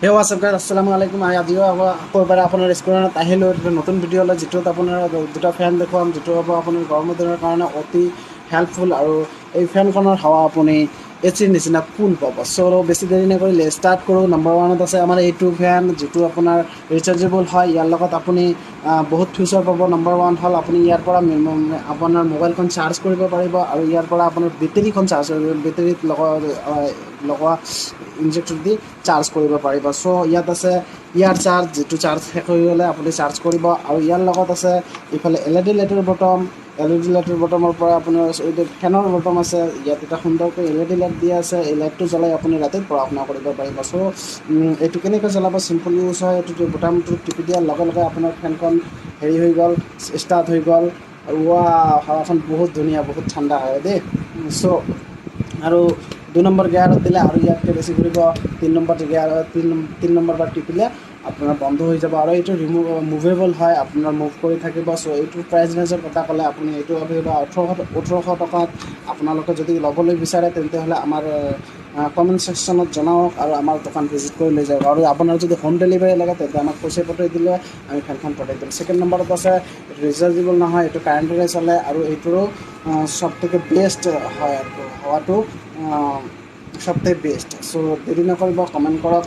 হে WhatsApp guys আসসালামু আলাইকুম। আজিও আকৌ এবাৰ আপোনাৰ স্ক্ৰীণত আহিলোঁ নতুন ভিডিঅ' লৈ, যিটোত আপোনাৰ দুটা ফেন দেখুৱাম, যিটো হ'ব আপোনাৰ গৰমৰ দিনৰ কাৰণে অতি হেল্পফুল। আৰু এই ফেনখনৰ হাৱা আপুনি এচিৰ নিচিনা কুল পাব। চ' বেছি দেৰি নকৰি ষ্টাৰ্ট কৰোঁ। নম্বৰ ওৱানত আছে আমাৰ এইটো ফেন, যিটো আপোনাৰ ৰিচাৰ্জেবল হয়। ইয়াৰ লগত আপুনি বহুত ফিচাৰ পাব। নম্বৰ ওৱান হ'ল আপুনি ইয়াৰ পৰা আপোনাৰ মোবাইলখন চাৰ্জ কৰিব পাৰিব, আৰু ইয়াৰ পৰা আপোনাৰ বেটেৰীখন চাৰ্জ কৰিব, বেটেৰীত লগোৱা ইনজেক্টৰ দি চাৰ্জ কৰিব পাৰিব। চ' ইয়াত আছে ইয়াৰ চাৰ্জ, যিটো চাৰ্জ শেষ হৈ গ'লে আপুনি চাৰ্জ কৰিব। আৰু ইয়াৰ লগত আছে ইফালে LED লাইটৰ বটম। LED লাইটৰ বটমৰ পৰা আপোনাৰ ফেনৰ বটম আছে। ইয়াত এটা সুন্দৰকৈ LED লাইট দিয়া আছে। এই লাইটটো জ্বলাই আপুনি ৰাতিত পঢ়া শুনা কৰিব পাৰিব। চ' এইটো কেনেকৈ জ্বলাব, চিম্পল ইউজ হয়। এইটো বটামটো টিপি দিয়াৰ লগে লগে আপোনাৰ ফেনখন হেৰি হৈ গ'ল, ষ্টাৰ্ট হৈ গ'ল। হাৱাখন বহুত ধুনীয়া, বহুত ঠাণ্ডা হয় দেই। চ' আৰু 2 নম্বৰ গিয়াৰত দিলে আৰু ইয়াতকৈ বেছি ঘূৰিব। 3 নম্বৰ গিয়াৰত 3 নম্বৰ বাৰ টিপিলে আপোনাৰ বন্ধ হৈ যাব। আৰু এইটো মুভেবল হয়, আপোনাৰ মুভ কৰি থাকিব। চ' এইটোৰ প্ৰাইচ ৰেঞ্জৰ কথা ক'লে আপুনি এইটো ভাবিব 1800 টকাত। আপোনালোকে যদি ল'বলৈ বিচাৰে তেন্তে আমাৰ কমেণ্ট ছেকশ্যনত জনাওক, আৰু আমাৰ দোকান ভিজিট কৰি লৈ যাওক। আৰু আপোনাৰ যদি হোম ডেলিভাৰী লাগে তেন্তে আমাক পইচা পঠাই দিলে আমি ফেনখন পঠাই দিম। ছেকেণ্ড নম্বৰত আছে ৰিচাৰ্জেবল নহয়, এইটো কাৰেণ্টেৰে চলে, আৰু এইটোৰো চবথেকে বেষ্ট হয়। হাৱাটো চবথেকে বেষ্ট। চ' দেৰি নকৰিব, কমেণ্ট কৰক।